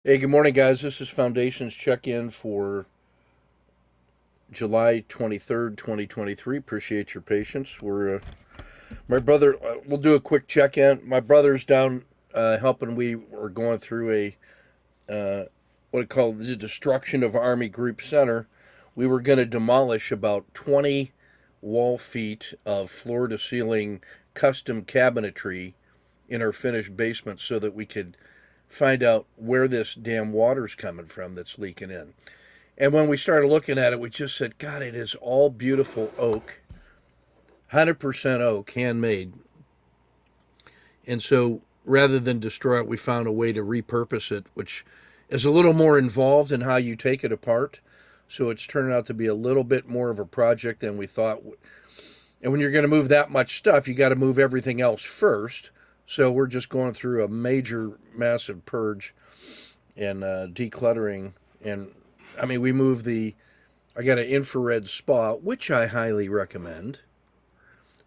Hey, good morning, guys. This is Foundations check-in for July 23rd, 2023. Appreciate your patience. My brother, we'll do a quick check-in. My brother's down helping. We were going through what I call the destruction of Army Group Center. We were going to demolish about 20 wall feet of floor-to-ceiling custom cabinetry in our finished basement so that we could find out where this damn water's coming from that's leaking in. And when we started looking at it, we just said, God, it is all beautiful oak, 100% oak, handmade. And so rather than destroy it, we found a way to repurpose it, which is a little more involved in how you take it apart. So it's turning out to be a little bit more of a project than we thought. And when you're going to move that much stuff, you got to move everything else first. So we're just going through a major, massive purge and decluttering. And I mean, we moved I got an infrared spa, which I highly recommend.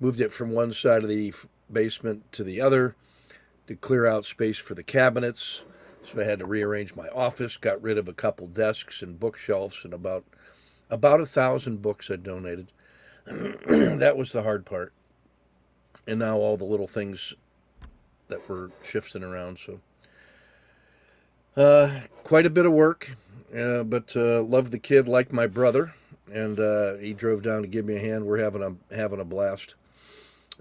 Moved it from one side of the basement to the other to clear out space for the cabinets. So I had to rearrange my office, got rid of a couple desks and bookshelves and about 1,000 books I donated. That was the hard part. And now all the little things that were shifting around. So quite a bit of work, but love the kid like my brother, and he drove down to give me a hand. We're having a blast,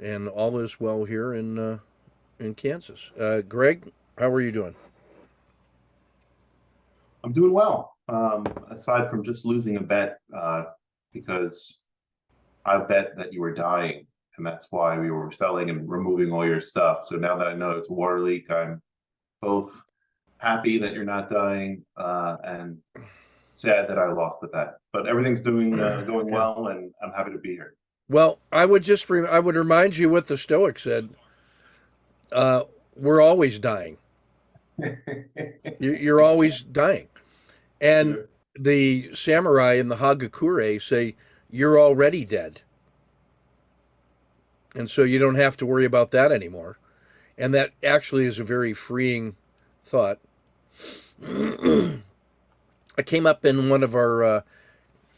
and all is well here in Kansas. Greg, how are you doing? I'm doing well. Aside from just losing a bet, because I bet that you were dying, and that's why we were selling and removing all your stuff. So now that I know it's a water leak, I'm both happy that you're not dying, and sad that I lost the bet. But everything's doing going Yeah. well, and I'm happy to be here. Well, I would remind you what the Stoics said. We're always dying. You're always dying. And Sure. the samurai in the Hagakure say you're already dead. And so you don't have to worry about that anymore. And that actually is a very freeing thought. I came up in one of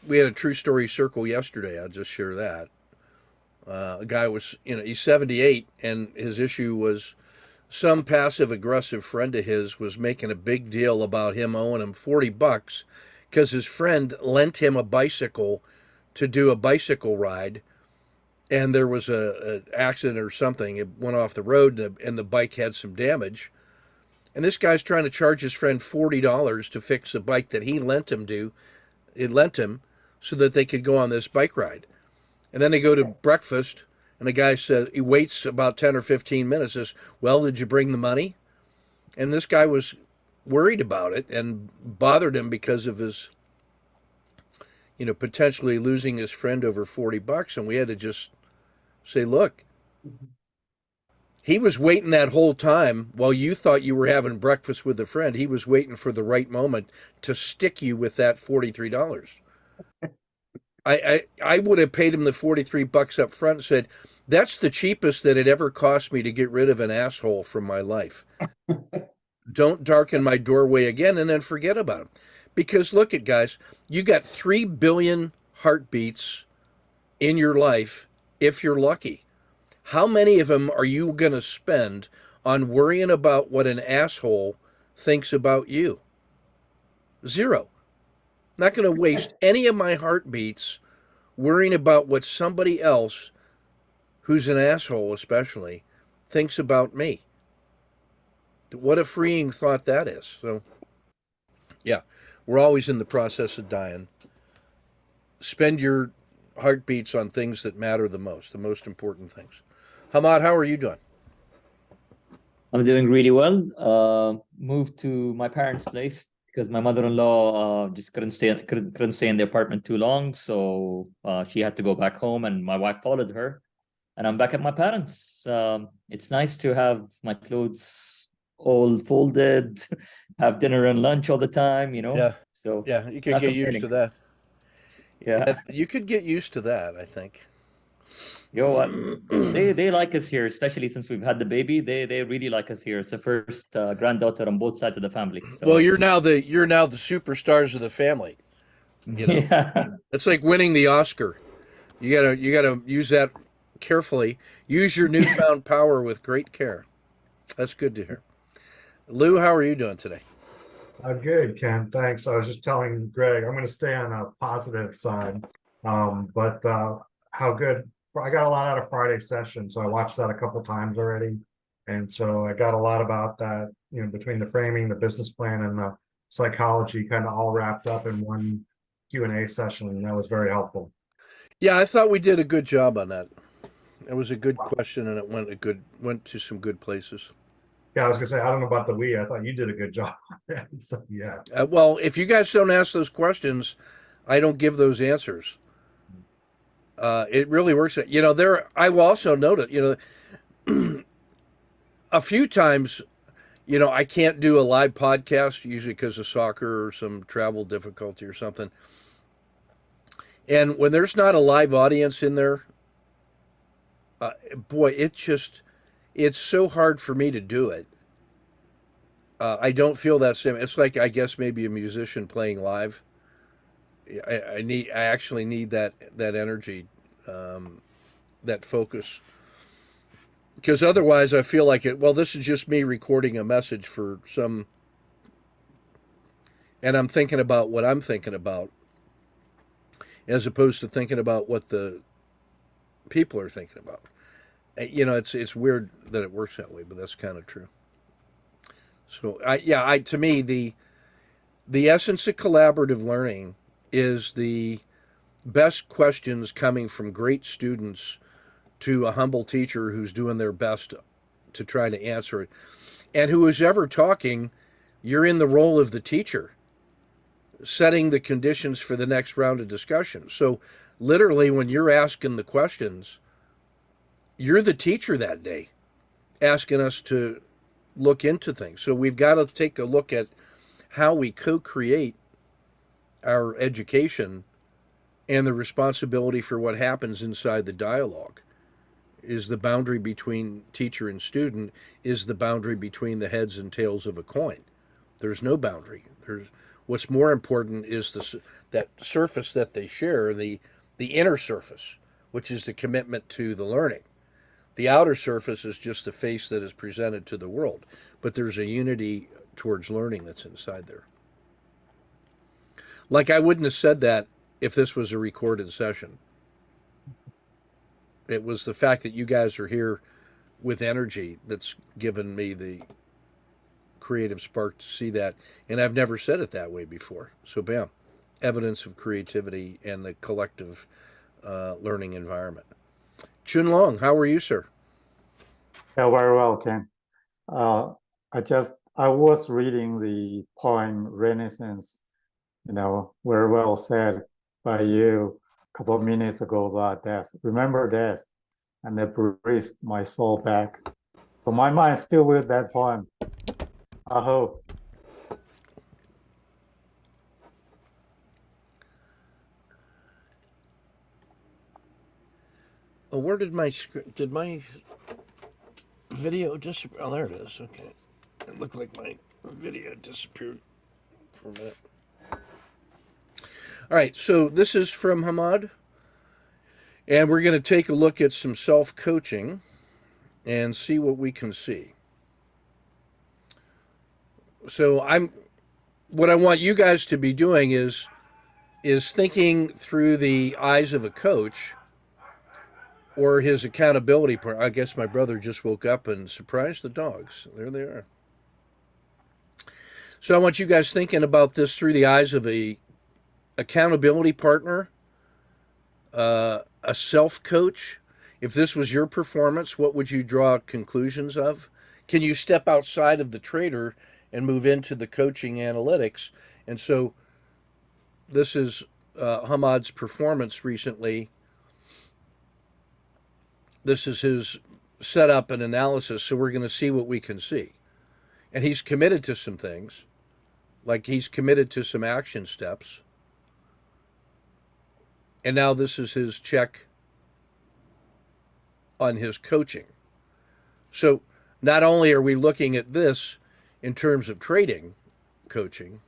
we had a true story circle yesterday. I'll just share that. A guy was, he's 78, and his issue was some passive aggressive friend of his was making a big deal about him owing him $40 because his friend lent him a bicycle to do a bicycle ride, and there was a accident or something. It went off the road, and the bike had some damage. And this guy's trying to charge his friend $40 to fix a bike that he lent him to. It lent him so that they could go on this bike ride. And then they go to breakfast, and the guy says he waits about 10 or 15 minutes. Says, "Well, did you bring the money?" And this guy was worried about it and bothered him because of his, potentially losing his friend over $40. And we had to just say, look, he was waiting that whole time while you thought you were having breakfast with a friend. He was waiting for the right moment to stick you with that $43. I would have paid him the $43 up front and said, that's the cheapest that it ever cost me to get rid of an asshole from my life. Don't darken my doorway again, and then forget about him. Because look at guys, you got 3 billion heartbeats in your life if you're lucky. How many of them are you going to spend on worrying about what an asshole thinks about you? Zero. Not going to waste any of my heartbeats worrying about what somebody else, who's an asshole especially, thinks about me. What a freeing thought that is. So, yeah, we're always in the process of dying. Spend your heartbeats on things that matter the most important things. Hamad, how are you doing? I'm doing really well. Moved to my parents' place because my mother-in-law just couldn't stay in the apartment too long, so she had to go back home, and my wife followed her, and I'm back at my parents. It's nice to have my clothes all folded, have dinner and lunch all the time, Yeah, So yeah, you could not get used complaining. to that. Yeah. Yeah, you could get used to that, I think. Yo, they like us here, especially since we've had the baby. They really like us here. It's the first granddaughter on both sides of the family. Well, So you're now the superstars of the family. You know, yeah. it's like winning the Oscar. You gotta use that carefully. Use your newfound power with great care. That's good to hear. Lou, how are you doing today? Good, Ken. Thanks. I was just telling Greg, I'm going to stay on a positive side. But how good. I got a lot out of Friday's session, so I watched that a couple times already. And so I got a lot about that, between the framing, the business plan, and the psychology kind of all wrapped up in one Q&A session. And that was very helpful. Yeah, I thought we did a good job on that. It was a good question, and it went to some good places. Yeah, I was going to say, I don't know about the we. I thought you did a good job. So, yeah. Well, if you guys don't ask those questions, I don't give those answers. It really works. I will also note it. A few times, I can't do a live podcast usually because of soccer or some travel difficulty or something. And when there's not a live audience in there, boy, it's so hard for me to do it. I don't feel that same. It's like I guess maybe a musician playing live. I actually need that energy, that focus, because otherwise I feel like it. Well, this is just me recording a message for some, and I'm thinking about what I'm thinking about, as opposed to thinking about what the people are thinking about. It's weird that it works that way, but that's kind of true. So to me the essence of collaborative learning is the best questions coming from great students to a humble teacher who's doing their best to try to answer it. And who is ever talking, you're in the role of the teacher, setting the conditions for the next round of discussion. So literally when you're asking the questions, you're the teacher that day, asking us to look into things. So we've got to take a look at how we co-create our education, and the responsibility for what happens inside the dialogue. Is the boundary between teacher and student is the boundary between the heads and tails of a coin. There's no boundary. What's more important is that surface that they share, the inner surface, which is the commitment to the learning. The outer surface is just the face that is presented to the world, but there's a unity towards learning that's inside there. Like I wouldn't have said that if this was a recorded session. It was the fact that you guys are here with energy that's given me the creative spark to see that, and I've never said it that way before. So bam, evidence of creativity and the collective learning environment. Chun Long, how are you, sir? Yeah, very well, Ken. Uh, I was reading the poem Renaissance, very well said by you a couple of minutes ago about death. Remember death, and that breathed my soul back. So my mind's still with that poem. I hope. Oh, where did my video disappear? Oh, there it is. Okay, it looked like my video disappeared for a minute. All right, so this is from Hamad, and we're going to take a look at some self-coaching and see what we can see. So what I want you guys to be doing is thinking through the eyes of a coach or his accountability partner. I guess my brother just woke up and surprised the dogs. There they are. So I want you guys thinking about this through the eyes of a accountability partner, a self-coach. If this was your performance, what would you draw conclusions of? Can you step outside of the trader and move into the coaching analytics? And so this is Hamad's performance recently. This is his setup and analysis, so we're going to see what we can see. And he's committed to some things, like he's committed to some action steps. And now this is his check on his coaching. So not only are we looking at this in terms of trading coaching,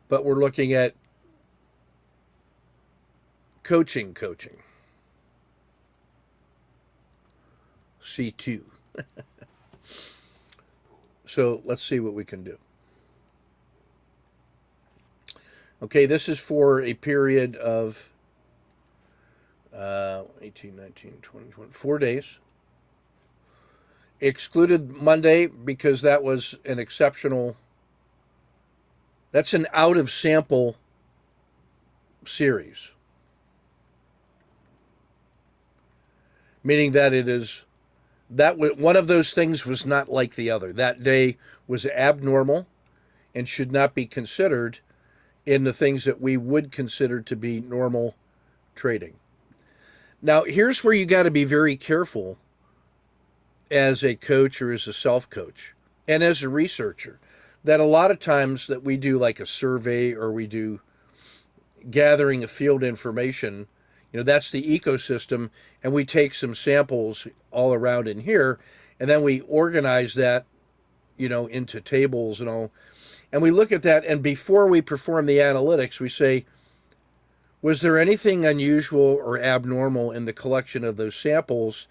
but we're looking at coaching. C2. So let's see what we can do. Okay, this is for a period of 18, 19, 20, 20, 4 days. Excluded Monday because that was an exceptional, that's an out of sample series. Meaning that it is, that one of those things was not like the other. That day was abnormal and should not be considered in the things that we would consider to be normal trading. Now, here's where you got to be very careful as a coach or as a self-coach and as a researcher, that a lot of times that we do like a survey or we do gathering of field information, that's the ecosystem, and we take some samples all around in here, and then we organize that, into tables and all, and we look at that, and before we perform the analytics, we say, was there anything unusual or abnormal in the collection of those samples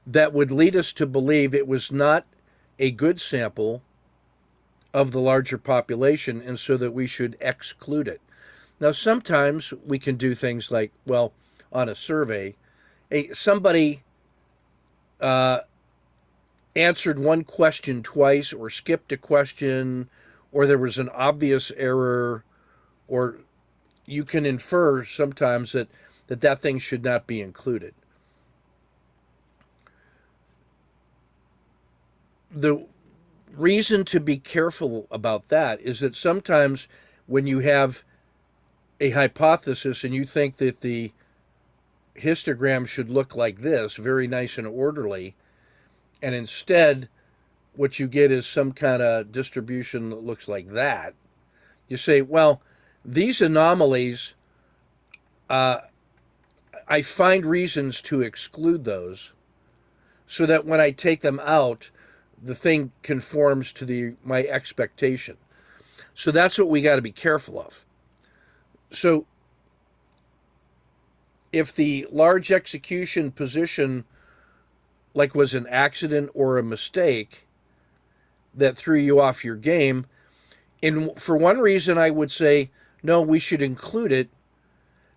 that would lead us to believe it was not a good sample of the larger population, and so that we should exclude it? Now, sometimes we can do things like, well, on a survey, somebody answered one question twice or skipped a question, or there was an obvious error, or you can infer sometimes that thing should not be included. The reason to be careful about that is that sometimes when you have a hypothesis and you think that the histogram should look like this, very nice and orderly, and instead what you get is some kind of distribution that looks like that, you say, well, these anomalies, I find reasons to exclude those so that when I take them out, the thing conforms to my expectation. So that's what we got to be careful of. So if the large execution position like was an accident or a mistake that threw you off your game, for one reason I would say, no, we should include it,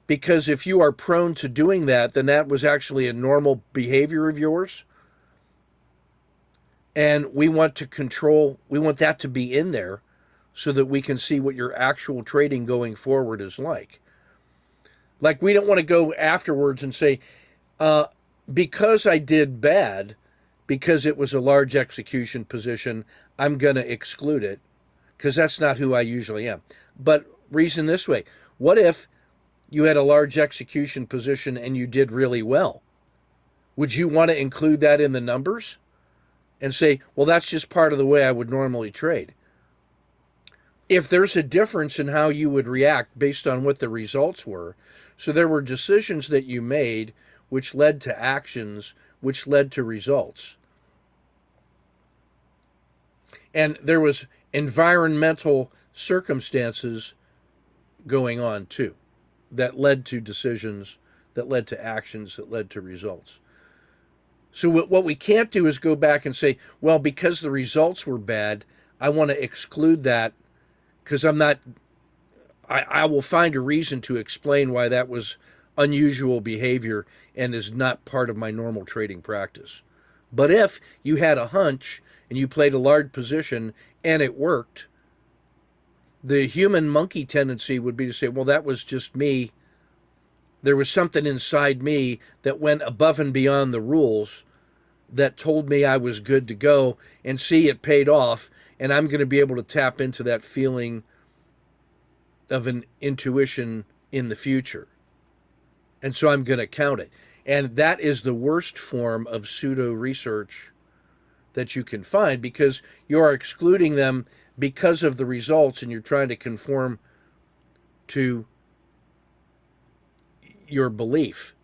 because if you are prone to doing that, then that was actually a normal behavior of yours. And we want that to be in there so that we can see what your actual trading going forward is like. Like, we don't want to go afterwards and say, because I did bad, because it was a large execution position, I'm going to exclude it, because that's not who I usually am. But reason this way, what if you had a large execution position and you did really well? Would you want to include that in the numbers and say, well, that's just part of the way I would normally trade? If there's a difference in how you would react based on what the results were, so there were decisions that you made which led to actions, which led to results. And there was environmental circumstances going on too that led to decisions, that led to actions, that led to results. So what we can't do is go back and say, well, because the results were bad, I want to exclude that, because I will find a reason to explain why that was unusual behavior and is not part of my normal trading practice. But if you had a hunch and you played a large position and it worked, the human monkey tendency would be to say, well, that was just me. There was something inside me that went above and beyond the rules that told me I was good to go, and see, it paid off, and I'm going to be able to tap into that feeling of an intuition in the future. And so I'm going to count it. And that is the worst form of pseudo research that you can find, because you are excluding them because of the results and you're trying to conform to your belief.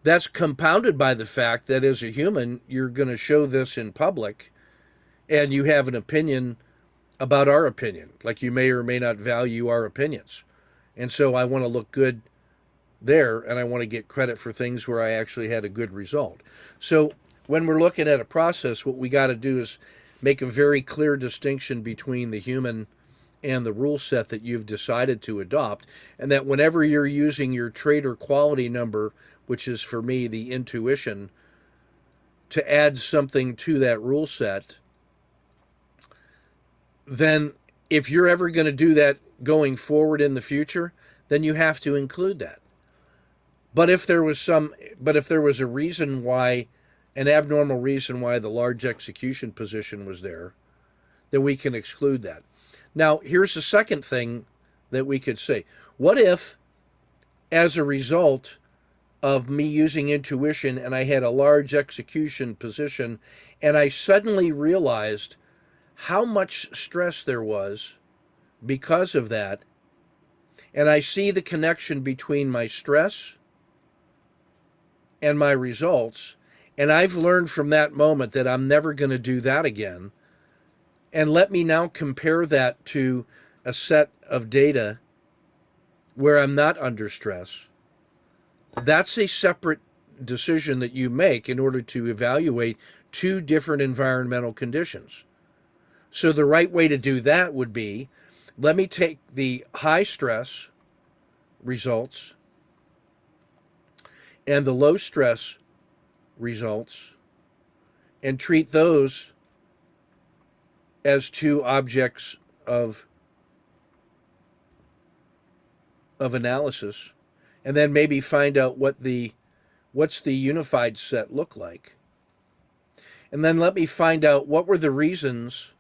That's compounded by the fact that as a human, you're going to show this in public and you have an opinion about our opinion. Like you may or may not value our opinions. And so I want to look good there and I want to get credit for things where I actually had a good result. So when we're looking at a process, what we got to do is make a very clear distinction between the human and the rule set that you've decided to adopt, and that whenever you're using your trader quality number, which is for me the intuition, to add something to that rule set, then if you're ever going to do that going forward in the future, then you have to include that. But if there was a reason why, an abnormal reason why the large execution position was there, then we can exclude that. Now, here's the second thing that we could say. What if, as a result of me using intuition and I had a large execution position and I suddenly realized how much stress there was because of that, and I see the connection between my stress and my results, and I've learned from that moment that I'm never going to do that again. And let me now compare that to a set of data where I'm not under stress. That's a separate decision that you make in order to evaluate two different environmental conditions. So the right way to do that would be, let me take the high stress results and the low stress results and treat those as two objects of analysis, and then maybe find out what's the unified set look like. And then let me find out what were the reasons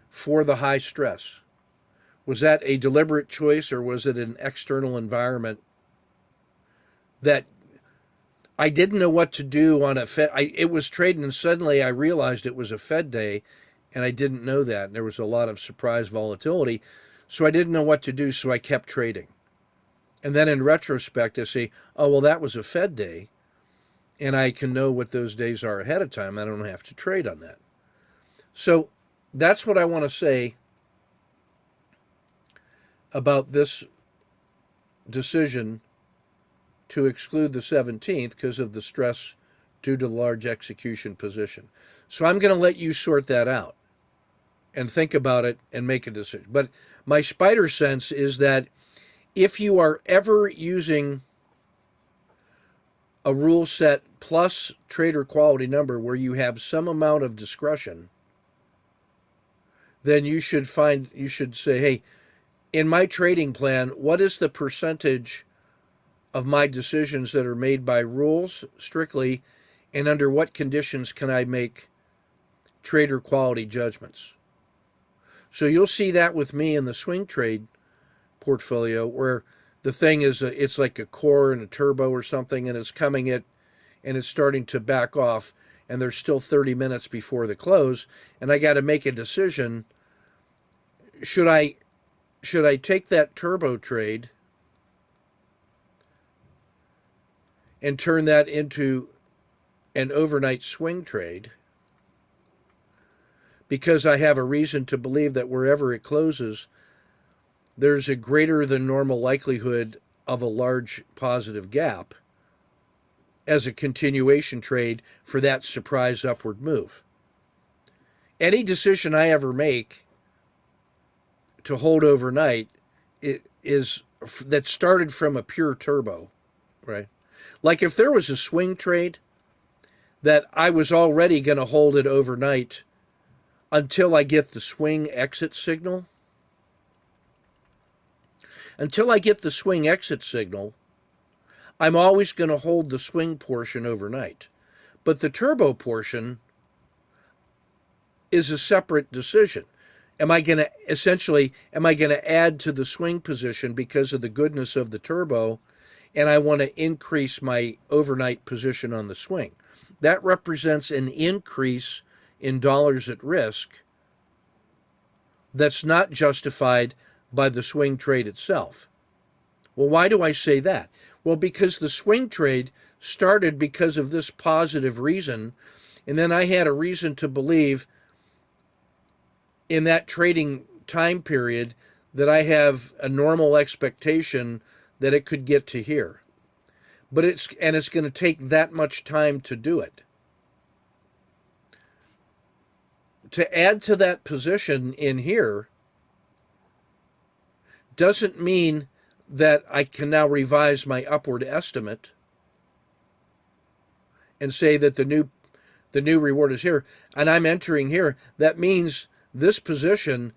for the high stress. Was that a deliberate choice or was it an external environment that I didn't know what to do on a Fed? It was trading and suddenly I realized it was a Fed day and I didn't know that. And there was a lot of surprise volatility. So I didn't know what to do, so I kept trading. And then in retrospect, I say, oh, well, that was a Fed day. And I can know what those days are ahead of time. I don't have to trade on that. So that's what I want to say about this decision to exclude the 17th because of the stress due to the large execution position. So I'm going to let you sort that out and think about it and make a decision. But my spider sense is that if you are ever using a rule set plus trader quality number where you have some amount of discretion, then you should say, hey, in my trading plan, what is the percentage of my decisions that are made by rules strictly, and under what conditions can I make trader quality judgments? So you'll see that with me in the swing trade portfolio, where the thing is it's like a core and a turbo or something, and it's coming and it's starting to back off, and there's still 30 minutes before the close, and I got to make a decision. Should I take that turbo trade and turn that into an overnight swing trade because I have a reason to believe that wherever it closes, there's a greater than normal likelihood of a large positive gap as a continuation trade for that surprise upward move? Any decision I ever make to hold overnight, that started from a pure turbo, right? Like if there was a swing trade that I was already going to hold it overnight until I get the swing exit signal. Until I get the swing exit signal, I'm always going to hold the swing portion overnight. But the turbo portion is a separate decision. Am I going to add to the swing position because of the goodness of the turbo, and I want to increase my overnight position on the swing? That represents an increase in dollars at risk that's not justified by the swing trade itself. Well, why do I say that? Well, because the swing trade started because of this positive reason, and then I had a reason to believe in that trading time period that I have a normal expectation that it could get to here. But it's going to take that much time to do it. To add to that position in here doesn't mean that I can now revise my upward estimate and say that the new reward is here and I'm entering here. That means this position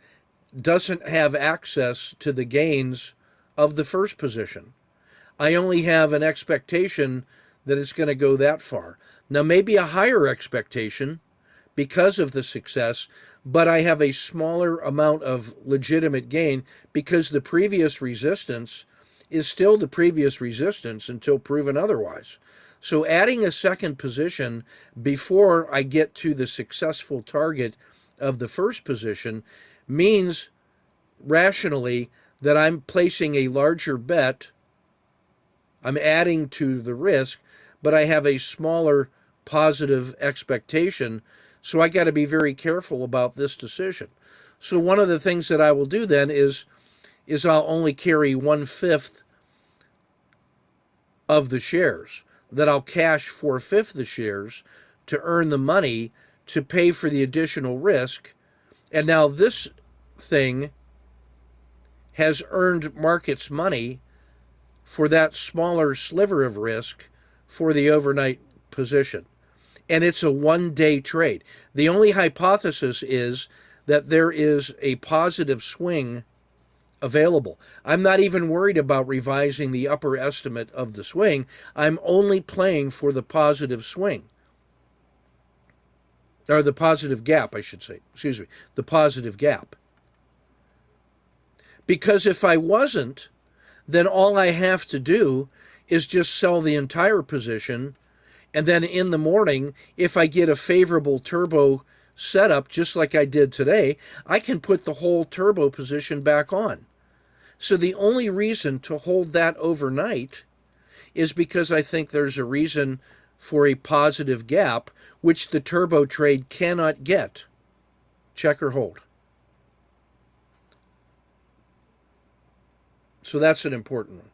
doesn't have access to the gains of the first position. I only have an expectation that it's going to go that far. Now, maybe a higher expectation because of the success, but I have a smaller amount of legitimate gain because the previous resistance is still the previous resistance until proven otherwise. So adding a second position before I get to the successful target of the first position means rationally that I'm placing a larger bet. I'm adding to the risk, but I have a smaller positive expectation. So I got to be very careful about this decision. So one of the things that I will do then is I'll only carry 1/5 of the shares. That I'll cash 4/5 the shares to earn the money to pay for the additional risk. And now this thing has earned markets money for that smaller sliver of risk for the overnight position. And it's a 1-day trade. The only hypothesis is that there is a positive swing available. I'm not even worried about revising the upper estimate of the swing. I'm only playing for the positive swing. Or the positive gap, I should say. Excuse me. The positive gap. Because if I wasn't, then all I have to do is just sell the entire position. And then in the morning, if I get a favorable turbo setup, just like I did today, I can put the whole turbo position back on. So the only reason to hold that overnight is because I think there's a reason for a positive gap, which the turbo trade cannot get. Check or hold. So that's an important one.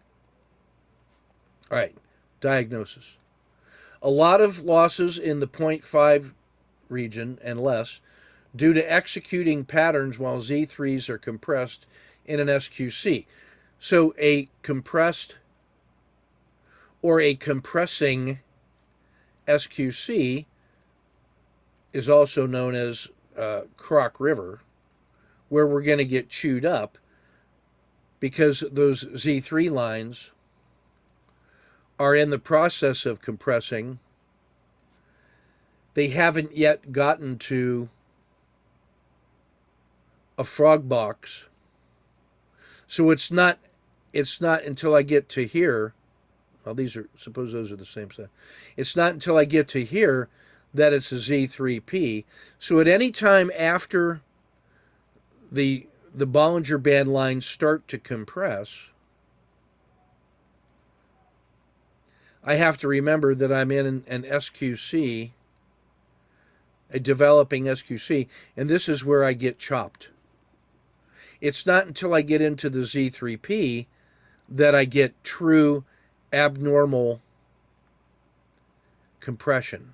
All right, diagnosis. A lot of losses in the 0.5 region and less due to executing patterns while Z3s are compressed in an SQC. So a compressed or a compressing SQC is also known as Croc River, where we're going to get chewed up because those Z3 lines are in the process of compressing. They haven't yet gotten to a frog box. So it's not until I get to here. Well, suppose those are the same size. It's not until I get to here that it's a Z3P. So at any time after the Bollinger Band lines start to compress, I have to remember that I'm in an SQC, a developing SQC, and this is where I get chopped. It's not until I get into the Z3P that I get true abnormal compression.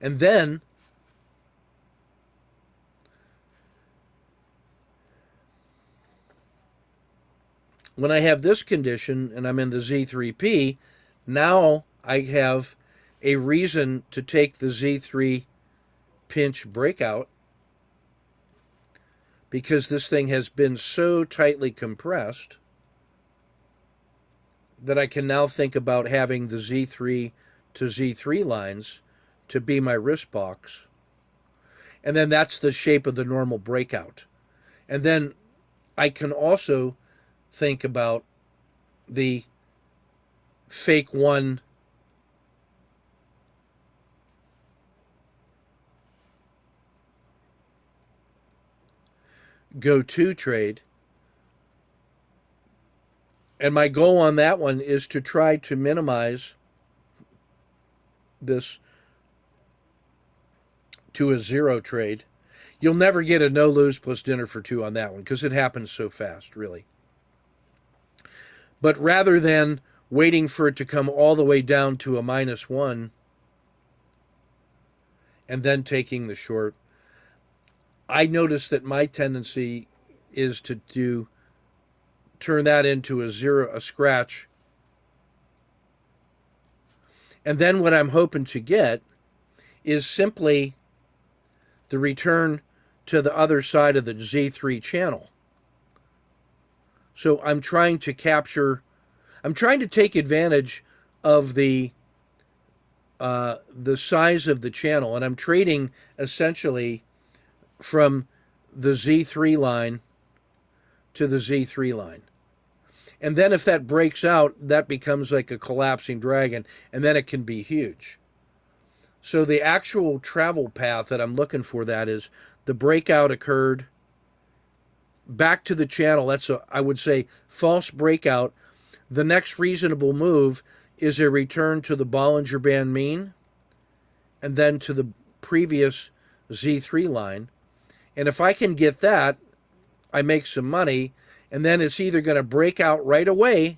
And then when I have this condition and I'm in the Z3P, now I have a reason to take the Z3 pinch breakout because this thing has been so tightly compressed that I can now think about having the Z3 to Z3 lines to be my risk box. And then that's the shape of the normal breakout. And then I can also think about the fake one go-to trade And my goal on that one is to try to minimize this to a zero trade. You'll never get a no lose plus dinner for two on that one because it happens so fast, really. But rather than waiting for it to come all the way down to a -1 and then taking the short, I noticed that my tendency is to turn that into a scratch. And then what I'm hoping to get is simply the return to the other side of the Z3 channel. So I'm trying to take advantage of the size of the channel, and I'm trading essentially from the Z3 line to the Z3 line. And then if that breaks out, that becomes like a collapsing dragon, and then it can be huge. So the actual travel path that I'm looking for that is the breakout occurred back to the channel. That's I would say, false breakout. The next reasonable move is a return to the Bollinger Band mean and then to the previous Z3 line. And if I can get that, I make some money, and then it's either going to break out right away,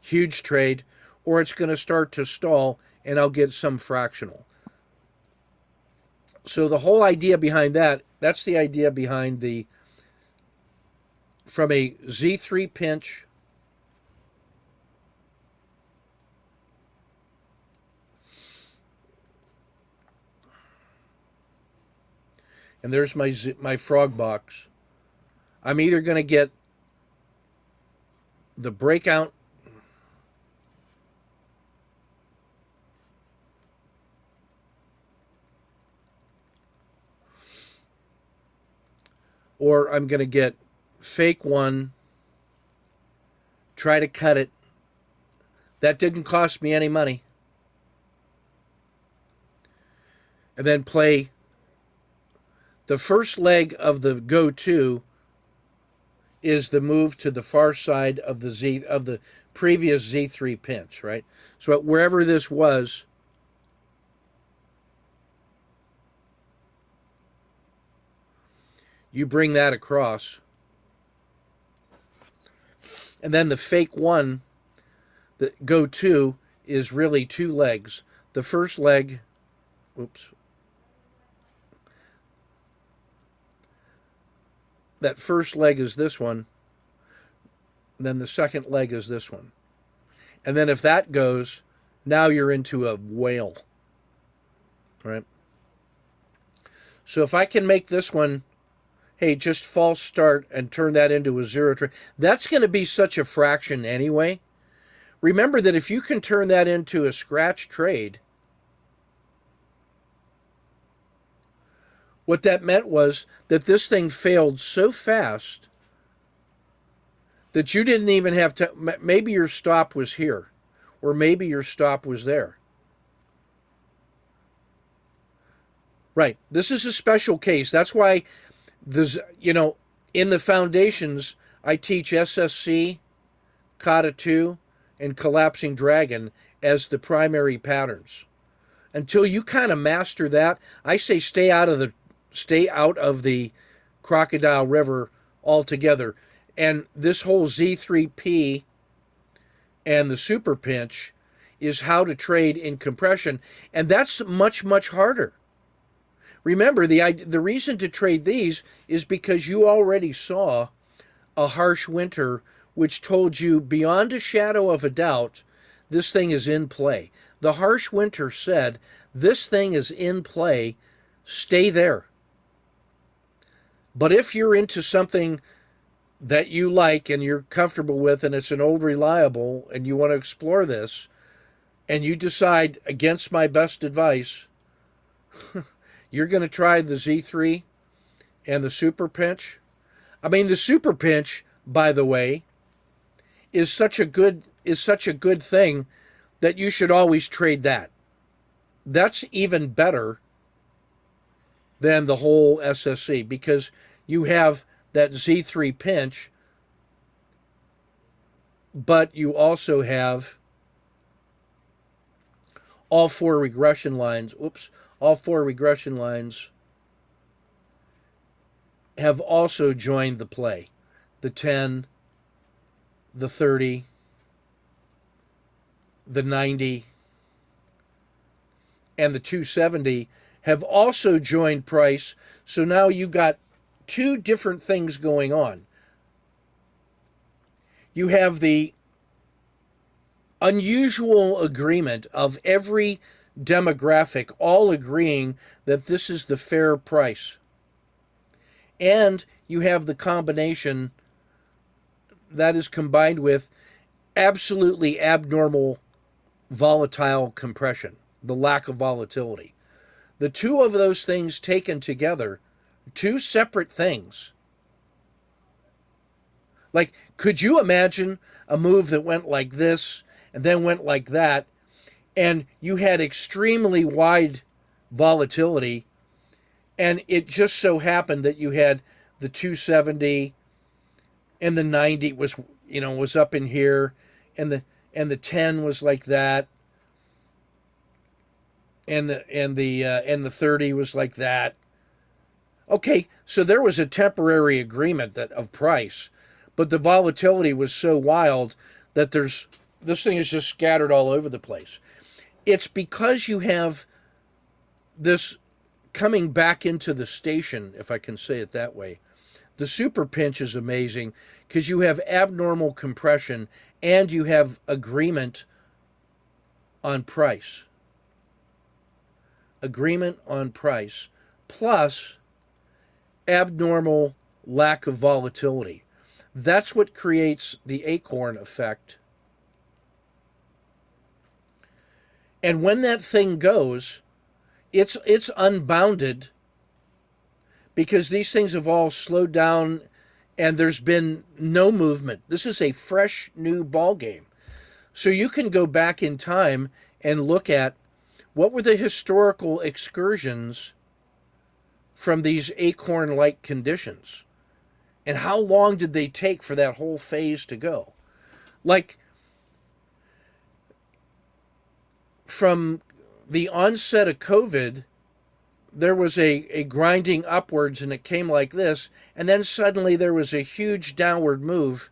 huge trade, or it's going to start to stall and I'll get some fractional. So the whole idea behind that's the idea behind from a Z3 pinch and there's my frog box. I'm either going to get the breakout or I'm going to get fake one, try to cut it. That didn't cost me any money. And then play the first leg of the go-to is the move to the far side of the previous Z3 pinch, right? So wherever this was, you bring that across. And then the fake one, the go-to, is really two legs. The first leg, that first leg is this one. And then the second leg is this one. And then if that goes, now you're into a whale, right? So if I can make this one, hey, just false start and turn that into a zero trade, that's going to be such a fraction anyway. Remember that if you can turn that into a scratch trade, what that meant was that this thing failed so fast that you didn't even have to, maybe your stop was here, or maybe your stop was there. Right. This is a special case. That's why in the foundations, I teach SSC, Kata 2, and Collapsing Dragon as the primary patterns. Until you kind of master that, I say stay out of the Crocodile River altogether. And this whole Z3P and the super pinch is how to trade in compression, and that's much, much harder. Remember, the reason to trade these is because you already saw a harsh winter which told you beyond a shadow of a doubt this thing is in play. The harsh winter said, this thing is in play, stay there. But if you're into something that you like and you're comfortable with and it's an old reliable and you want to explore this and you decide against my best advice, you're going to try the Z3 and the super pinch. I mean, the super pinch, by the way, is such a good thing that you should always trade that. That's even better than the whole SSC because you have that Z3 pinch but you also have all four regression lines. All four regression lines have also joined the play. The 10, the 30, the 90, and the 270 have also joined price. So now you got two different things going on. You have the unusual agreement of every demographic all agreeing that this is the fair price. And you have the combination that is combined with absolutely abnormal volatile compression, the lack of volatility. The two of those things taken together, two separate things. Like, could you imagine a move that went like this and then went like that, and you had extremely wide volatility, and it just so happened that you had the 270 and the 90 was up in here, and the 10 was like that, and the 30 was like that. Okay, so there was a temporary agreement of price, but the volatility was so wild that this thing is just scattered all over the place. It's because you have this coming back into the station, if I can say it that way. The super pinch is amazing because you have abnormal compression and you have agreement on price. Agreement on price plus abnormal lack of volatility. That's what creates the acorn effect. And when that thing goes, it's unbounded because these things have all slowed down and there's been no movement. This is a fresh new ball game. So you can go back in time and look at what were the historical excursions from these acorn-like conditions, and how long did they take for that whole phase to go? Like, from the onset of COVID, there was a grinding upwards and it came like this, and then suddenly there was a huge downward move.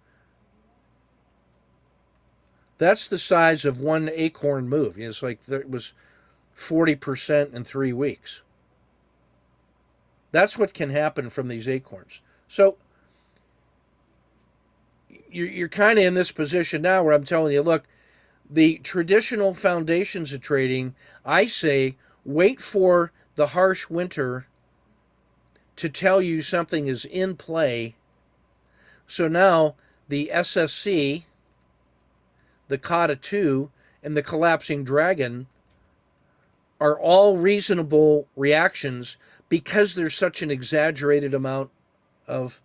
That's the size of one acorn move. It's like it was 40% in 3 weeks. That's what can happen from these acorns. So you're kind of in this position now where I'm telling you, look, the traditional foundations of trading, I say, wait for the harsh winter to tell you something is in play. So now the SSC, the Kata 2, and the collapsing dragon are all reasonable reactions because there's such an exaggerated amount of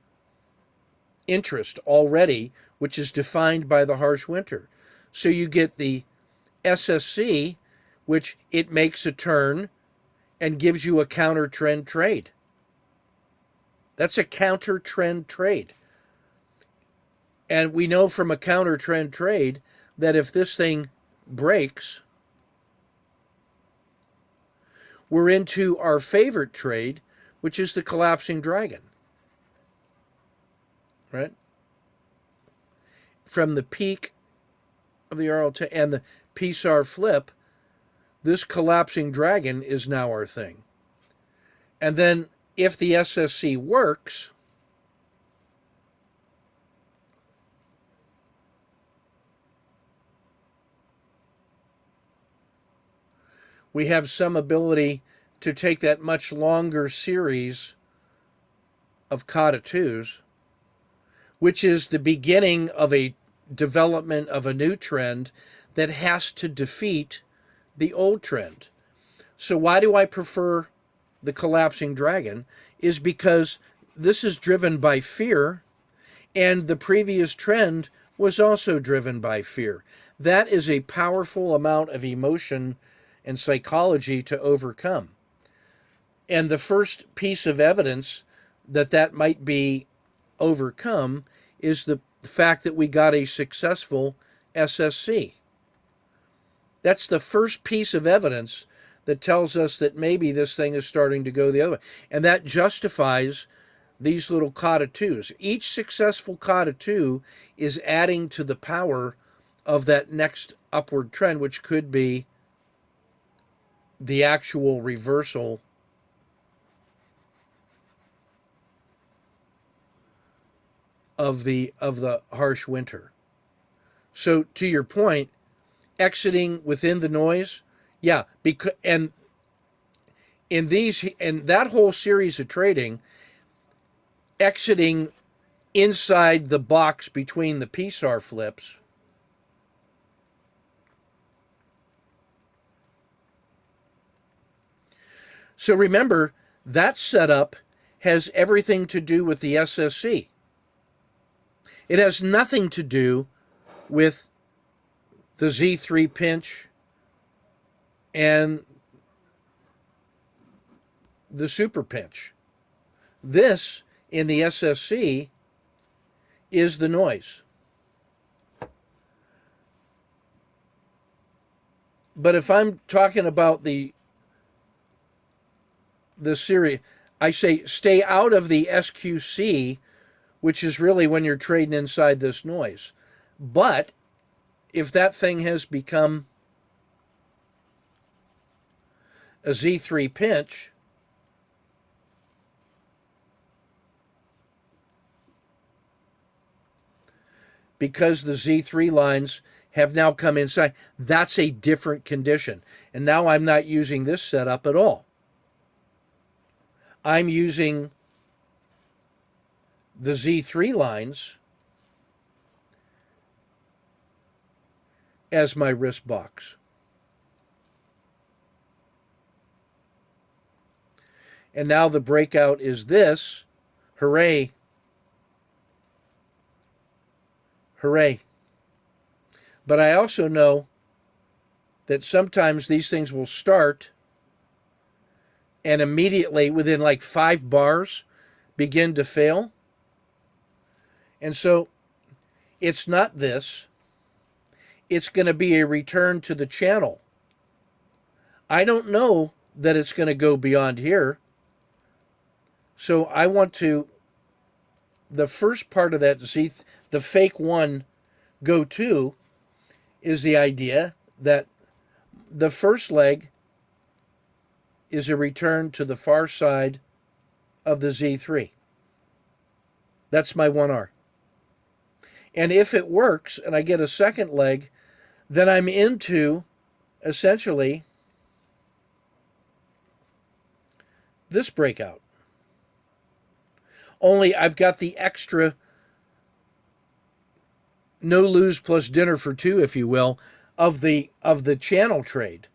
interest already, which is defined by the harsh winter. So you get the SSC, which it makes a turn and gives you a counter trend trade. That's a counter trend trade. And we know from a counter trend trade that if this thing breaks, we're into our favorite trade, which is the collapsing dragon. Right? From the peak of the RL10 and the PSAR flip, this collapsing dragon is now our thing. And then if the SSC works, we have some ability to take that much longer series of Kata 2s, which is the beginning of a development of a new trend that has to defeat the old trend. So why do I prefer the collapsing dragon? Is because this is driven by fear, and the previous trend was also driven by fear. That is a powerful amount of emotion and psychology to overcome. And the first piece of evidence that that might be overcome is the the fact that we got a successful SSC. That's the first piece of evidence that tells us that maybe this thing is starting to go the other way. And that justifies these little kata 2s. Each successful kata 2 is adding to the power of that next upward trend, which could be the actual reversal of the harsh winter. So to your point, exiting within the noise, yeah, because and in that whole series of trading, exiting inside the box between the PSAR flips So remember, that setup has everything to do with the SSC. It has nothing to do with the Z3 pinch and the super pinch. This, in the SSC, is the noise. But if I'm talking about the series, I say stay out of the SQC, which is really when you're trading inside this noise. But if that thing has become a Z3 pinch, because the Z3 lines have now come inside, that's a different condition. And now I'm not using this setup at all. I'm using the Z3 lines as my risk box. And now the breakout is this. Hooray. Hooray. But I also know that sometimes these things will start and immediately, within like 5 bars, begin to fail. And so it's not this. It's going to be a return to the channel. I don't know that it's going to go beyond here. So I want to, the first part of that the fake one go to, is the idea that the first leg is a return to the far side of the Z3. That's my 1R. And if it works and I get a second leg, then I'm into essentially this breakout. Only I've got the extra no lose plus dinner for 2, if you will, of the channel trade.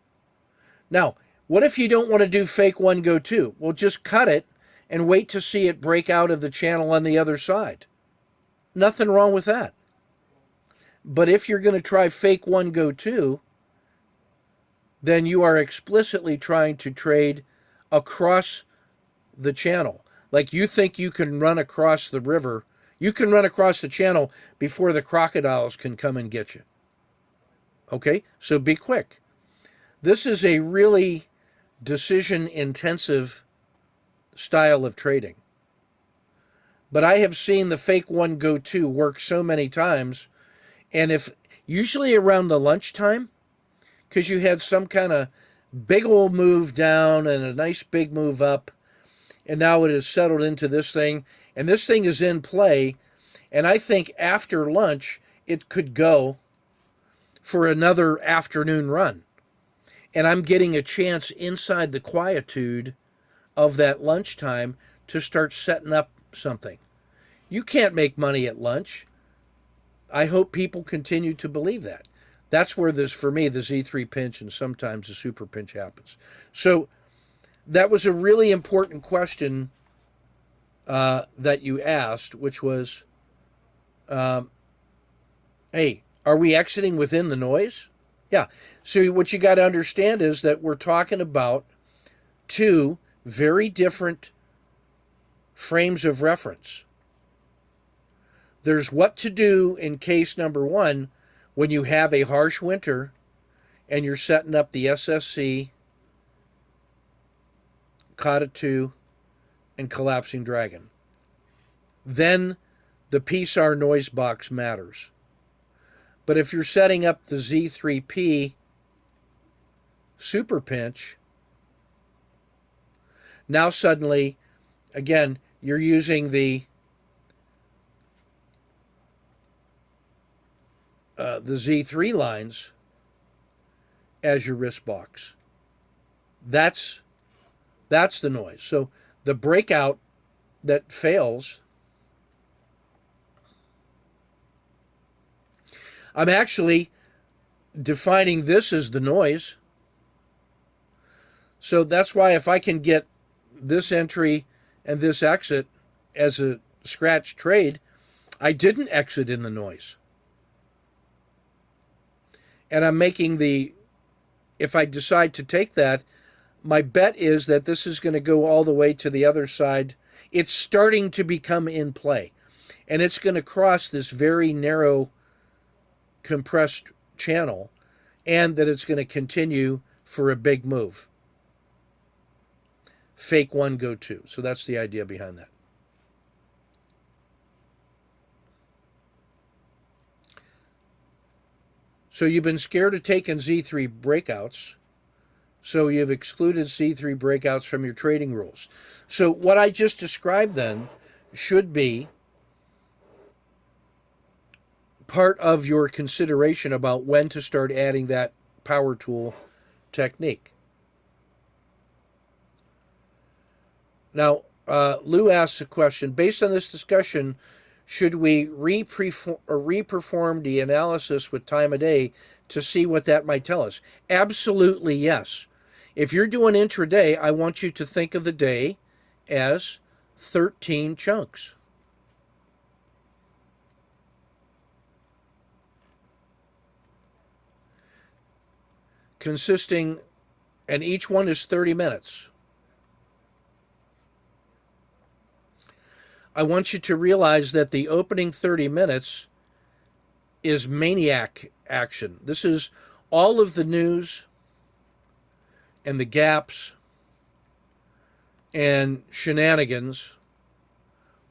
Now, what if you don't want to do fake 1 go 2? Well, just cut it and wait to see it break out of the channel on the other side. Nothing wrong with that. But if you're going to try fake 1 go 2, then you are explicitly trying to trade across the channel. Like you think you can run across the river. You can run across the channel before the crocodiles can come and get you. Okay? So be quick. This is a really decision-intensive style of trading. But I have seen the fake 1 go 2 work so many times, and if usually around the lunchtime, because you had some kind of big old move down and a nice big move up, and now it has settled into this thing, and this thing is in play, and I think after lunch it could go for another afternoon run. And I'm getting a chance inside the quietude of that lunchtime to start setting up something. You can't make money at lunch. I hope people continue to believe that. That's where this, for me, the Z3 pinch and sometimes the super pinch happens. So that was a really important question that you asked, which was, hey, are we exiting within the noise? Yeah. So what you got to understand is that we're talking about 2 very different frames of reference. There's what to do in case number one when you have a harsh winter and you're setting up the SSC, Kata 2, and Collapsing Dragon. Then the PSAR noise box matters. But if you're setting up the Z3P super pinch, now suddenly, again, you're using the Z3 lines as your wrist box. That's the noise. So the breakout that fails, I'm actually defining this as the noise. So that's why if I can get this entry and this exit as a scratch trade, I didn't exit in the noise. And I'm making if I decide to take that, my bet is that this is going to go all the way to the other side. It's starting to become in play. And it's going to cross this very narrow compressed channel, and that it's going to continue for a big move. Fake one, go two. So that's the idea behind that. So you've been scared of taking Z3 breakouts. So you've excluded Z3 breakouts from your trading rules. So what I just described then should be part of your consideration about when to start adding that power tool technique. Now, Lou asks a question. Based on this discussion, should we reperform the analysis with time of day to see what that might tell us? Absolutely yes. If you're doing intraday, I want you to think of the day as 13 chunks. Consisting, and each one is 30 minutes. I want you to realize that the opening 30 minutes is maniac action. This is all of the news and the gaps and shenanigans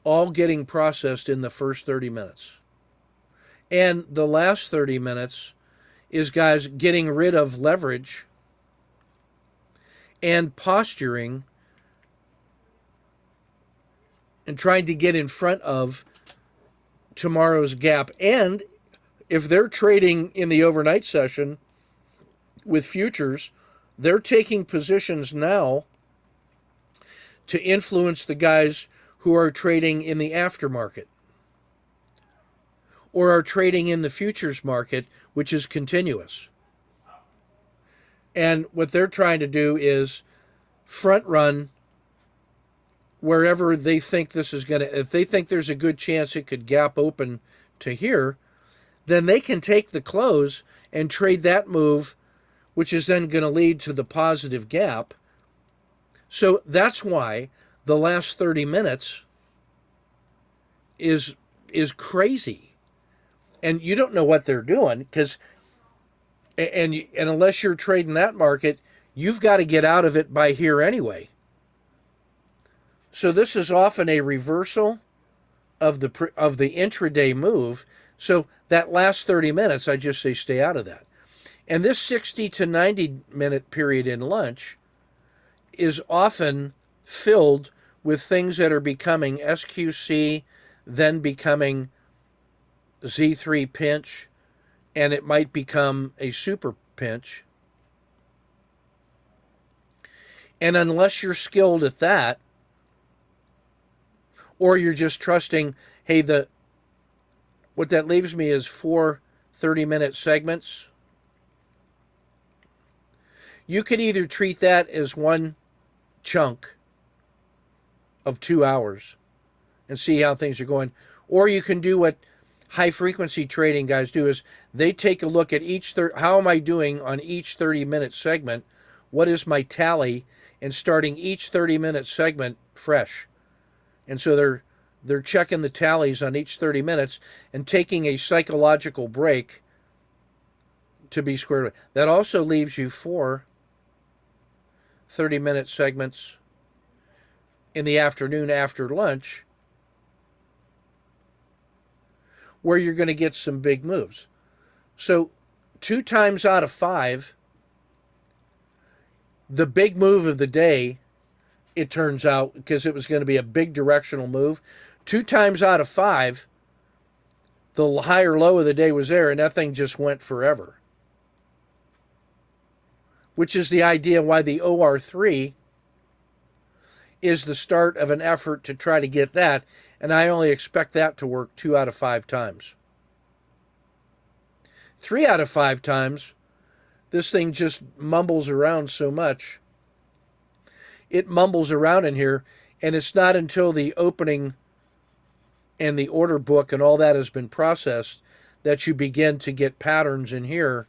all getting processed in the first 30 minutes. And the last 30 minutes is guys getting rid of leverage and posturing and trying to get in front of tomorrow's gap. And if they're trading in the overnight session with futures, they're taking positions now to influence the guys who are trading in the aftermarket or are trading in the futures market, which is continuous. And what they're trying to do is front run wherever they think this is going to, if they think there's a good chance it could gap open to here, then they can take the close and trade that move, which is then going to lead to the positive gap. So that's why the last 30 minutes is crazy. And you don't know what they're doing because, and unless you're trading that market, you've got to get out of it by here anyway. So this is often a reversal of the intraday move. So that last 30 minutes, I just say stay out of that. And this 60 to 90 minute period in lunch is often filled with things that are becoming SQC, then becoming Z3 pinch, and it might become a super pinch. And unless you're skilled at that, or you're just trusting, hey, what that leaves me is 4 30-minute segments. You could either treat that as one chunk of 2 hours and see how things are going, or you can do what high frequency trading guys do is they take a look at how am I doing on each 30-minute segment? What is my tally? And starting each 30-minute segment fresh. And so they're checking the tallies on each 30 minutes and taking a psychological break to be squared away. That also leaves you 4 30-minute segments in the afternoon after lunch where you're going to get some big moves. So 2 times out of 5, the big move of the day, it turns out, because it was going to be a big directional move, 2 times out of 5, the higher low of the day was there, and that thing just went forever. Which is the idea why the OR3 is the start of an effort to try to get that, and I only expect that to work 2 out of 5 times. 3 out of 5 times, this thing just mumbles around so much. It mumbles around in here, and it's not until the opening and the order book and all that has been processed that you begin to get patterns in here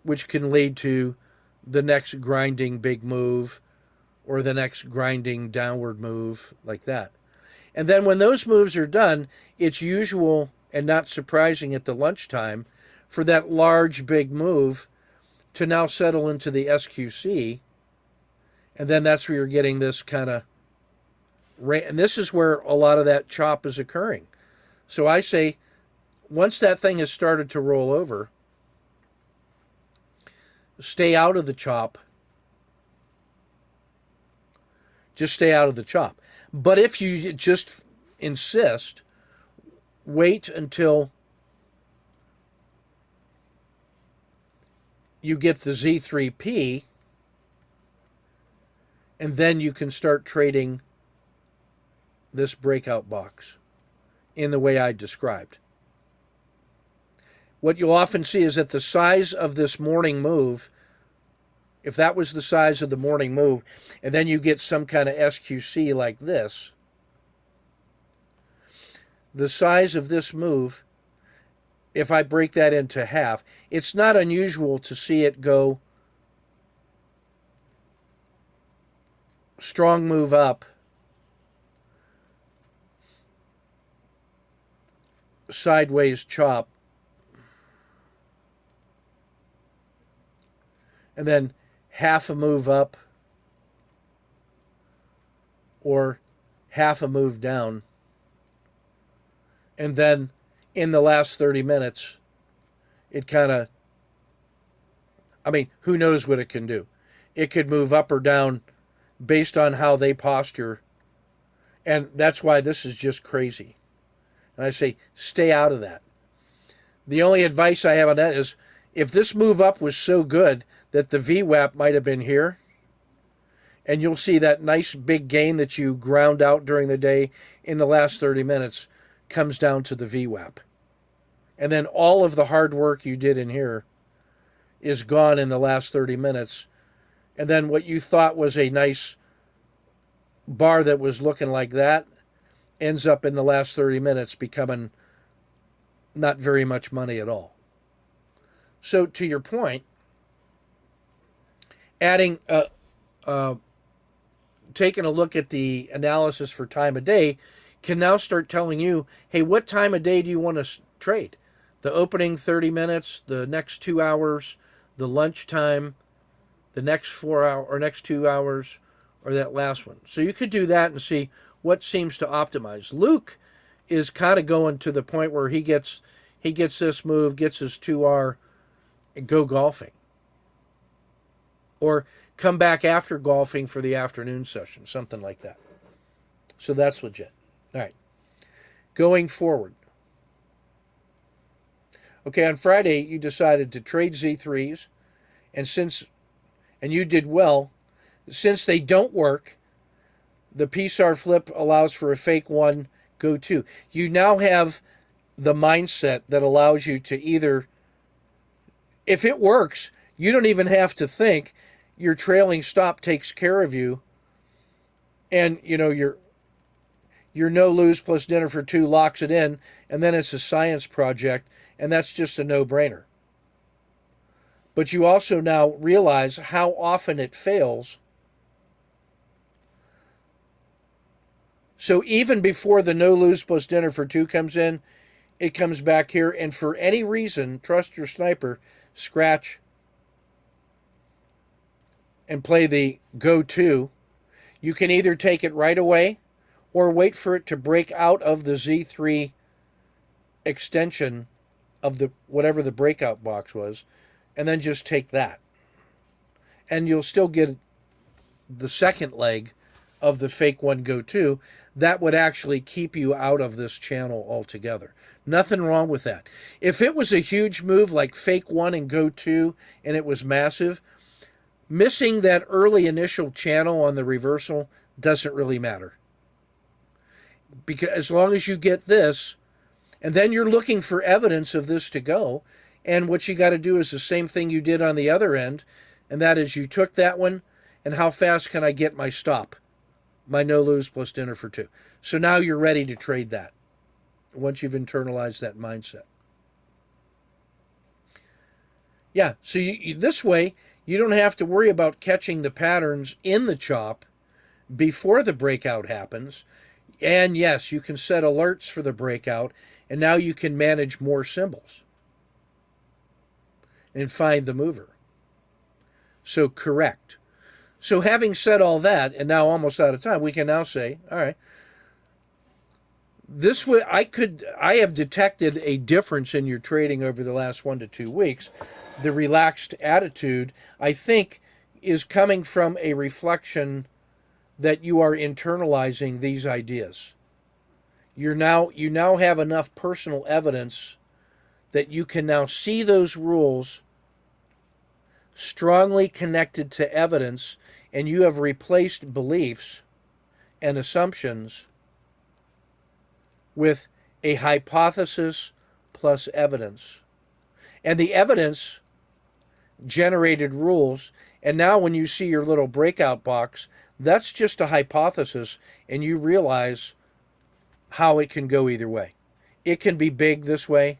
which can lead to the next grinding big move or the next grinding downward move like that. And then when those moves are done, it's usual and not surprising at the lunchtime for that large big move to now settle into the SQC. And then that's where you're getting this kind of, and this is where a lot of that chop is occurring. So I say, once that thing has started to roll over, stay out of the chop. Just stay out of the chop. But if you just insist, wait until you get the Z3P, and then you can start trading this breakout box in the way I described. What you'll often see is that the size of this morning move, if that was the size of the morning move, and then you get some kind of SQC like this, the size of this move, if I break that into half, it's not unusual to see it go strong move up, sideways chop, and then half a move up or half a move down. And then in the last 30 minutes, it kind of, I mean, who knows what it can do? It could move up or down based on how they posture. And that's why this is just crazy. And I say, stay out of that. The only advice I have on that is, if this move up was so good that the VWAP might have been here, and you'll see that nice big gain that you ground out during the day in the last 30 minutes comes down to the VWAP. And then all of the hard work you did in here is gone in the last 30 minutes. And then what you thought was a nice bar that was looking like that ends up in the last 30 minutes becoming not very much money at all. So to your point, adding, taking a look at the analysis for time of day can now start telling you, hey, what time of day do you want to trade? The opening 30 minutes, the next 2 hours, the lunchtime, the next 4 hour or next 2 hours, or that last one. So you could do that and see what seems to optimize. Luke is kind of going to the point where he gets this move, gets his 2R, and go golfing. Or come back after golfing for the afternoon session, something like that. So that's legit. All right. Going forward. Okay, on Friday, you decided to trade Z3s, and you did well. Since they don't work, the PSAR flip allows for a fake 1, go 2. You now have the mindset that allows you to either, if it works, you don't even have to think. Your trailing stop takes care of you, and your no lose plus dinner for 2 locks it in, and then it's a science project, and that's just a no-brainer. But you also now realize how often it fails So even before the no lose plus dinner for two comes in, it comes back here, and for any reason, trust your sniper, scratch and play the go to. You can either take it right away or wait for it to break out of the Z3 extension of the whatever the breakout box was, and then just take that. And you'll still get the second leg of the fake one go to. That would actually keep you out of this channel altogether. Nothing wrong with that. If it was a huge move like fake one and go to, and it was massive, missing that early initial channel on the reversal doesn't really matter. Because as long as you get this, and then you're looking for evidence of this to go, and what you got to do is the same thing you did on the other end, and that is you took that one, and how fast can I get my stop? My no lose plus dinner for two. So now you're ready to trade that once you've internalized that mindset. Yeah, so this way, you don't have to worry about catching the patterns in the chop before the breakout happens. And yes, you can set alerts for the breakout, and now you can manage more symbols and find the mover. So correct. So having said all that, and now almost out of time, we can now say, all right, this way I have detected a difference in your trading over the last 1 to 2 weeks. The relaxed attitude, I think, is coming from a reflection that you are internalizing these ideas. You now have enough personal evidence that you can now see those rules strongly connected to evidence, and you have replaced beliefs and assumptions with a hypothesis plus evidence. And the evidence generated rules, and now when you see your little breakout box, that's just a hypothesis, and you realize how it can go either way. It can be big this way,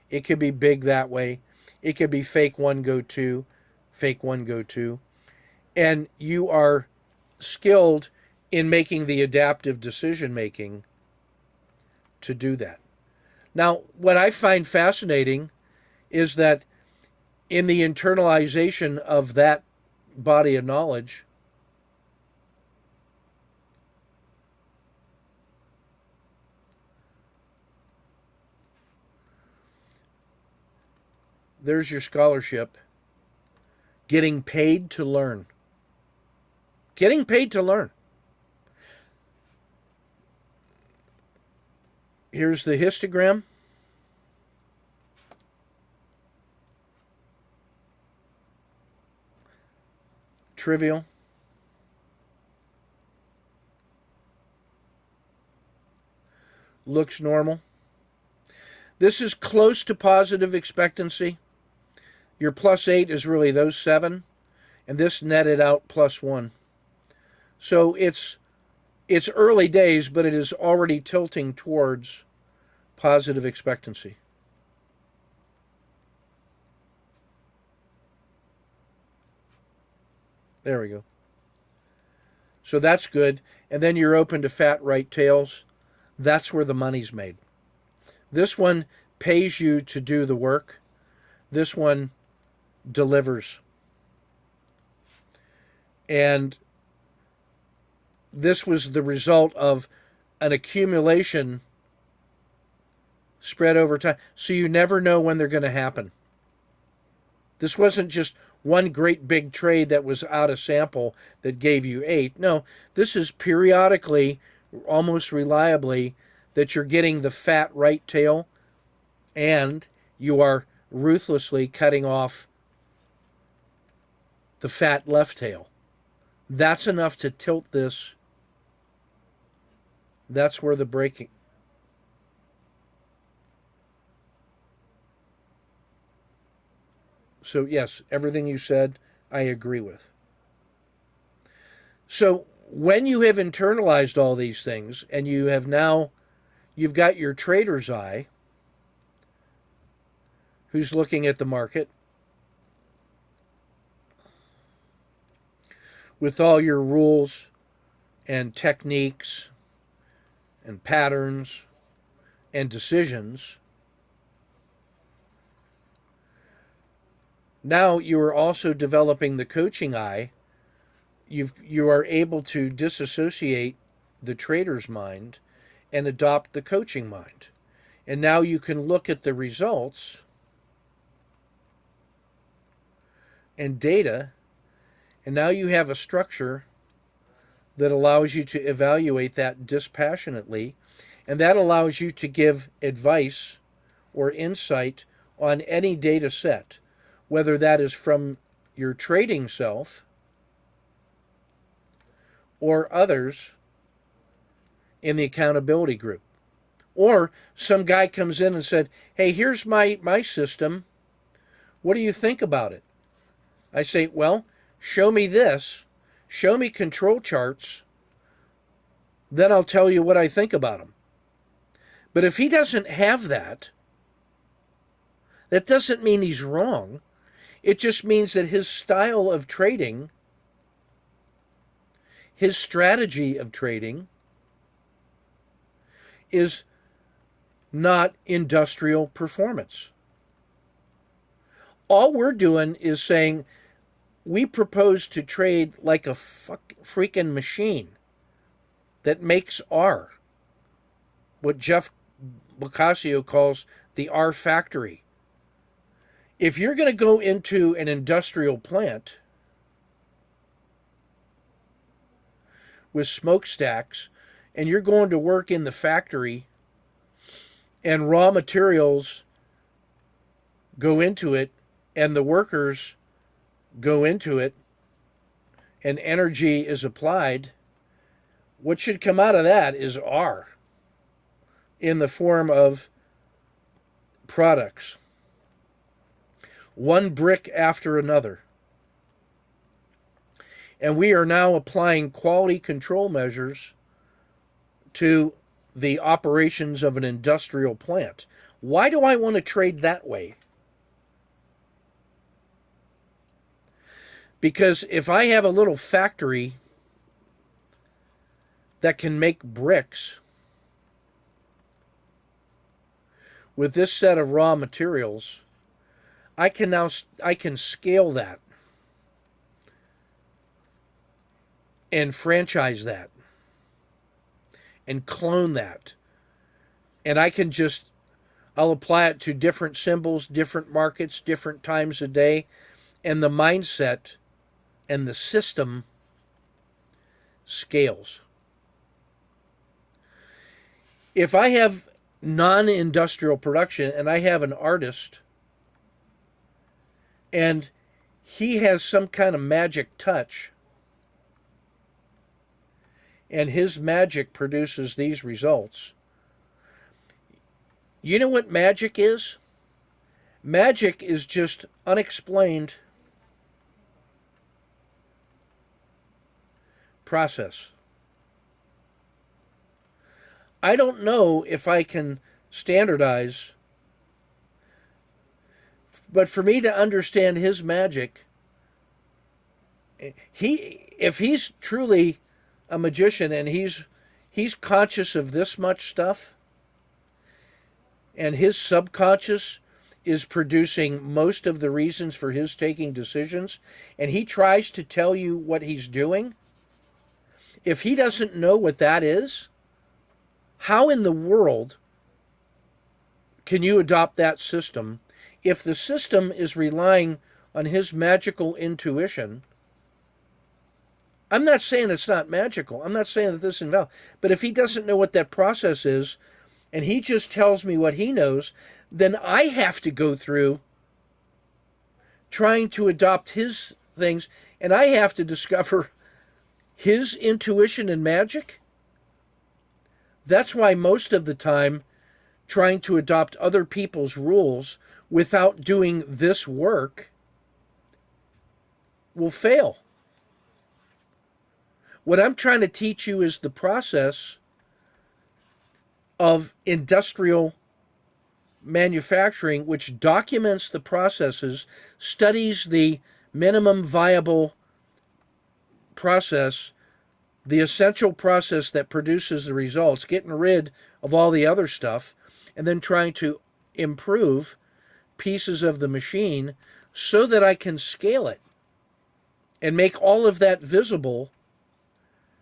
it could be big that way, it could be fake one go to, fake one go to, and you are skilled in making the adaptive decision making to do that. Now, what I find fascinating is that in the internalization of that body of knowledge, there's your scholarship. Getting paid to learn. Getting paid to learn. Here's the histogram. Trivial. Looks normal. This is close to positive expectancy. Your +8 is really those 7, and this netted out +1. So it's early days, but it is already tilting towards positive expectancy. There we go. So that's good. And then you're open to fat right tails. That's where the money's made. This one pays you to do the work. This one delivers. And this was the result of an accumulation spread over time. So you never know when they're going to happen. This wasn't just one great big trade that was out of sample that gave you 8. No, this is periodically, almost reliably, that you're getting the fat right tail and you are ruthlessly cutting off the fat left tail. That's enough to tilt this. That's where the breaking. So yes, everything you said, I agree with. So when you have internalized all these things and you have now, you've got your trader's eye who's looking at the market with all your rules and techniques and patterns and decisions. Now you are also developing the coaching eye. You are able to disassociate the trader's mind and adopt the coaching mind. And now you can look at the results and data, and now you have a structure that allows you to evaluate that dispassionately, and that allows you to give advice or insight on any data set, whether that is from your trading self or others in the accountability group. Or some guy comes in and said, hey, here's my system. What do you think about it? I say, well, show me this. Show me control charts. Then I'll tell you what I think about them. But if he doesn't have that, that doesn't mean he's wrong. It just means that his style of trading, his strategy of trading, is not industrial performance. All we're doing is saying we propose to trade like a freaking machine that makes R, what Jeff Boccaccio calls the R factory. If you're going to go into an industrial plant with smokestacks and you're going to work in the factory and raw materials go into it and the workers go into it and energy is applied, what should come out of that is R in the form of products. One brick after another. And we are now applying quality control measures to the operations of an industrial plant. Why do I want to trade that way? Because if I have a little factory that can make bricks with this set of raw materials, I can scale that and franchise that and clone that. And I'll apply it to different symbols, different markets, different times of day, and the mindset and the system scales. If I have non-industrial production and I have an artist and he has some kind of magic touch and his magic produces these results, you know what magic is? Magic is just unexplained process. I don't know if I can standardize, but for me to understand his magic, if he's truly a magician and he's conscious of this much stuff, and his subconscious is producing most of the reasons for his taking decisions, and he tries to tell you what he's doing, if he doesn't know what that is, how in the world can you adopt that system if the system is relying on his magical intuition? I'm not saying it's not magical. I'm not saying that this is invalid. But if he doesn't know what that process is, and he just tells me what he knows, then I have to go through trying to adopt his things, and I have to discover his intuition and magic. That's why most of the time trying to adopt other people's rules without doing this work will fail. What I'm trying to teach you is the process of industrial manufacturing, which documents the processes, studies the minimum viable process the essential process that produces the results, getting rid of all the other stuff, and then trying to improve pieces of the machine so that I can scale it and make all of that visible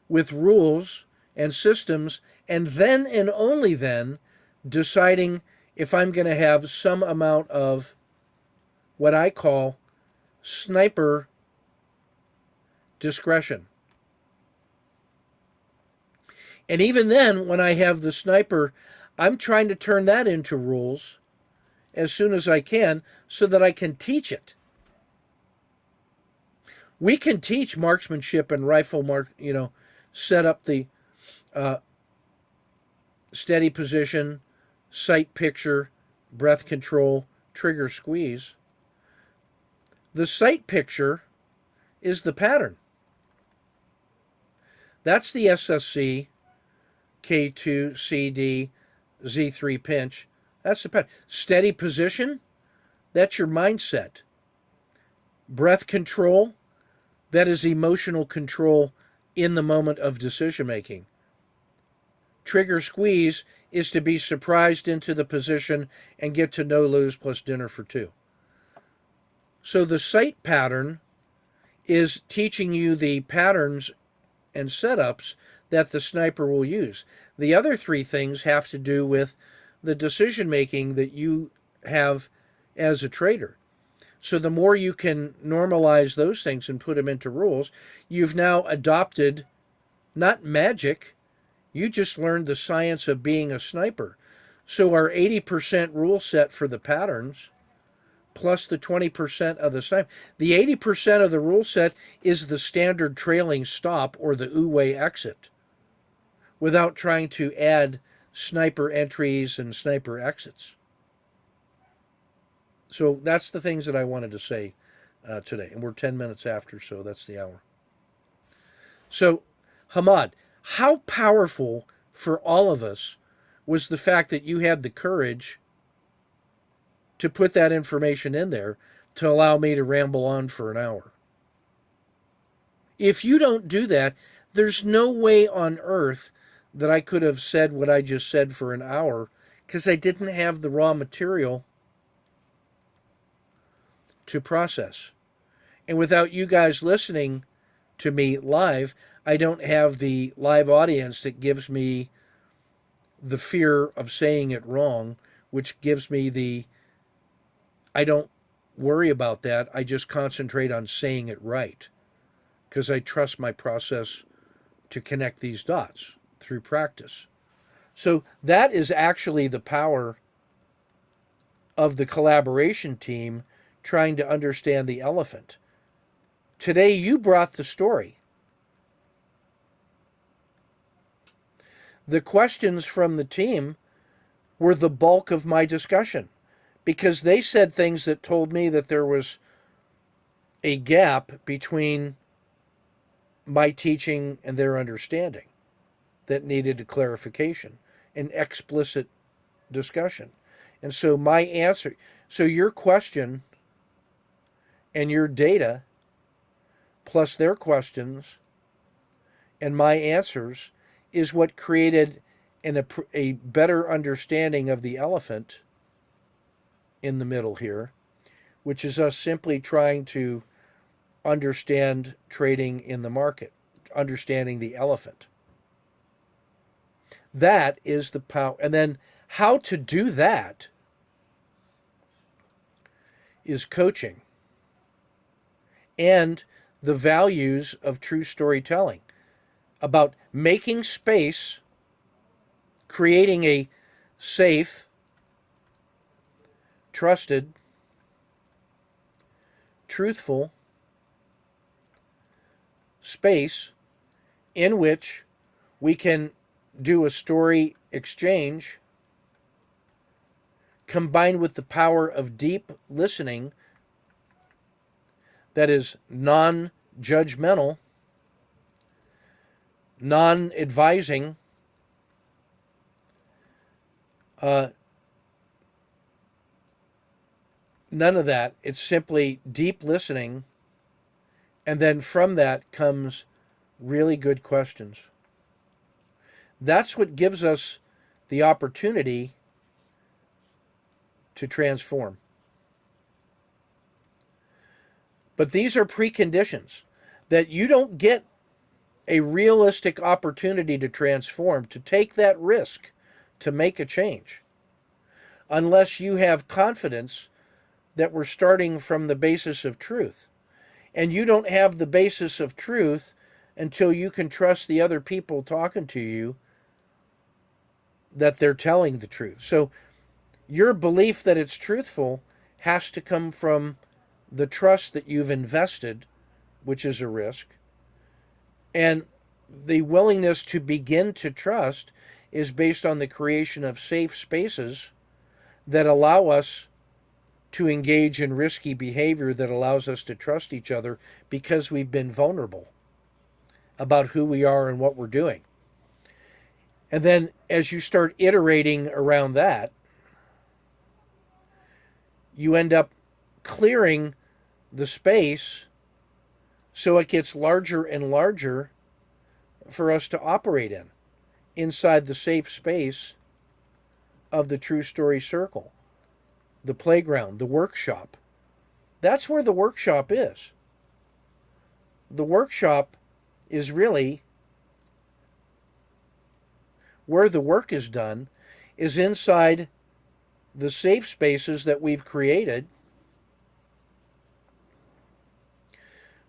with rules and systems, and then and only then deciding if I'm going to have some amount of what I call sniper discretion. And even then, when I have the sniper, I'm trying to turn that into rules as soon as I can so that I can teach it. We can teach marksmanship and rifle set up the steady position, sight picture, breath control, trigger squeeze. The sight picture is the pattern. That's the SSC, K2, CD, Z3 pinch. That's the pattern. Steady position, that's your mindset. Breath control, that is emotional control in the moment of decision making. Trigger squeeze is to be surprised into the position and get to no lose plus dinner for two. So the sight pattern is teaching you the patterns and setups that the sniper will use. The other three things have to do with the decision making that you have as a trader. So the more you can normalize those things and put them into rules, you've now adopted not magic, you just learned the science of being a sniper. So our 80% rule set for the patterns plus the 20% of the sniper. The 80% of the rule set is the standard trailing stop or the Wu-Wei exit without trying to add sniper entries and sniper exits. So that's the things that I wanted to say today. And we're 10 minutes after, so that's the hour. So, Hamad, how powerful for all of us was the fact that you had the courage to put that information in there to allow me to ramble on for an hour? If you don't do that, there's no way on earth that I could have said what I just said for an hour because I didn't have the raw material to process. And without you guys listening to me live, I don't have the live audience that gives me the fear of saying it wrong, which gives me I don't worry about that. I just concentrate on saying it right because I trust my process to connect these dots through practice. So that is actually the power of the collaboration team trying to understand the elephant. Today you brought the story. The questions from the team were the bulk of my discussion because they said things that told me that there was a gap between my teaching and their understanding that needed a clarification, an explicit discussion. And so my answer, so your question and your data plus their questions and my answers is what created a better understanding of the elephant in the middle here, which is us simply trying to understand trading in the market, understanding the elephant. That is the power. And then how to do that is coaching and the values of true storytelling about making space, creating a safe, trusted, truthful space in which we can do a story exchange combined with the power of deep listening that is non-judgmental, non-advising, none of that. It's simply deep listening, and then from that comes really good questions. That's what gives us the opportunity to transform. But these are preconditions that you don't get a realistic opportunity to transform, to take that risk, to make a change, unless you have confidence that we're starting from the basis of truth. And you don't have the basis of truth until you can trust the other people talking to you that they're telling the truth. So your belief that it's truthful has to come from the trust that you've invested, which is a risk. And the willingness to begin to trust is based on the creation of safe spaces that allow us to engage in risky behavior that allows us to trust each other because we've been vulnerable about who we are and what we're doing. And then as you start iterating around that, you end up clearing the space so it gets larger and larger for us to operate in, inside the safe space of the True Story Circle, the playground, the workshop. That's where the workshop is. The workshop is really where the work is done, is inside the safe spaces that we've created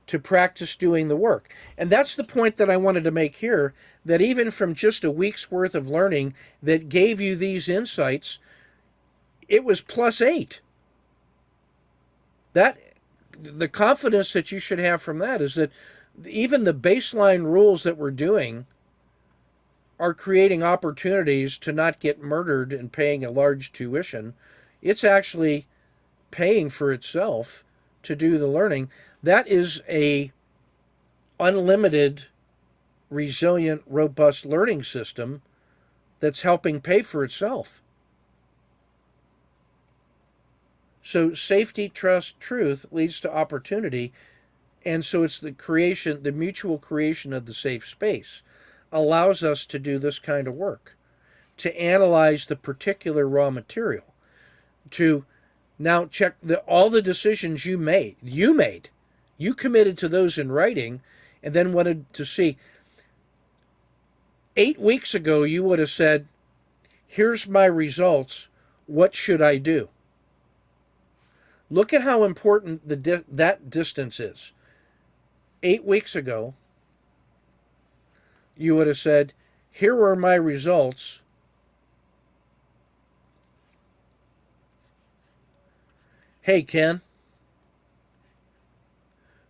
to practice doing the work. And that's the point that I wanted to make here, that even from just a week's worth of learning that gave you these insights, it was +8. That the confidence that you should have from that is that even the baseline rules that we're doing are creating opportunities to not get murdered and paying a large tuition. It's actually paying for itself to do the learning. That is a unlimited, resilient, robust learning system that's helping pay for itself. So safety, trust, truth leads to opportunity. And so it's the creation, the mutual creation of the safe space allows us to do this kind of work, to analyze the particular raw material, to now check all the decisions you made. You committed to those in writing and then wanted to see. 8 weeks ago, you would have said, here's my results. What should I do? Look at how important that distance is. 8 weeks ago, you would have said, here are my results. Hey, Ken,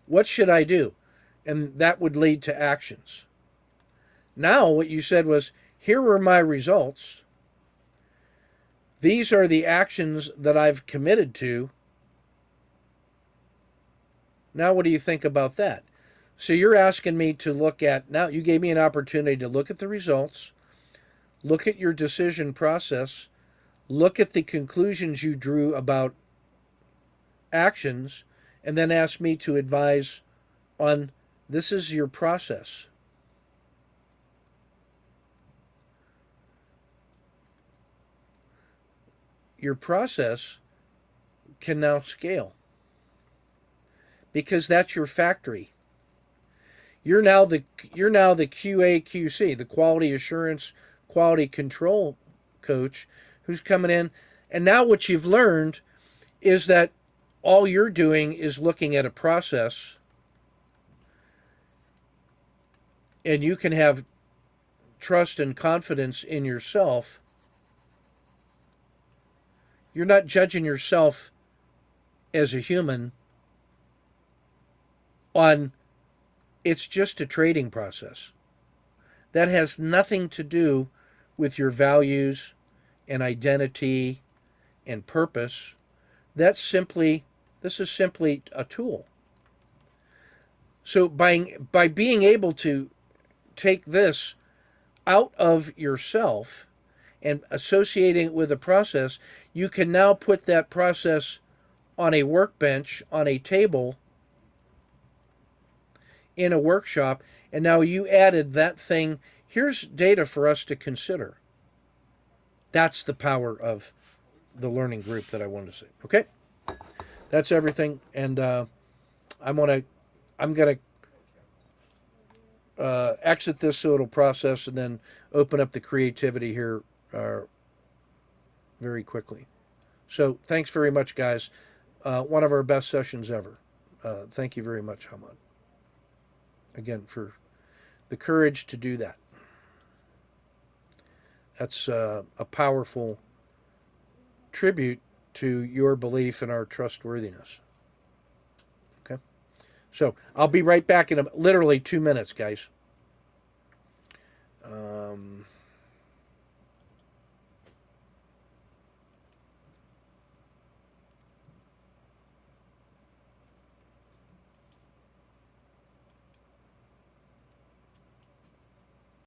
what should I do? And that would lead to actions. Now what you said was, here are my results. These are the actions that I've committed to. Now what do you think about that? So you're asking me to look at, now you gave me an opportunity to look at the results, look at your decision process, look at the conclusions you drew about actions, and then ask me to advise on, this is your process. Your process can now scale because that's your factory. You're now the QA QC, the quality assurance, quality control coach who's coming in. And now what you've learned is that all you're doing is looking at a process, and you can have trust and confidence in yourself. You're not judging yourself as a human on, it's just a trading process. That has nothing to do with your values and identity and purpose. This is simply a tool. So by being able to take this out of yourself and associating it with a process, you can now put that process on a workbench, on a table, in a workshop, and now you added that thing. Here's data for us to consider. That's the power of the learning group that I wanted to say. Okay, that's everything, and I'm gonna exit this so it'll process, and then open up the creativity here very quickly. So thanks very much, guys. One of our best sessions ever. Thank you very much, Hamad. Again, for the courage to do that. That's a powerful tribute to your belief in our trustworthiness. Okay? So I'll be right back in literally 2 minutes, guys.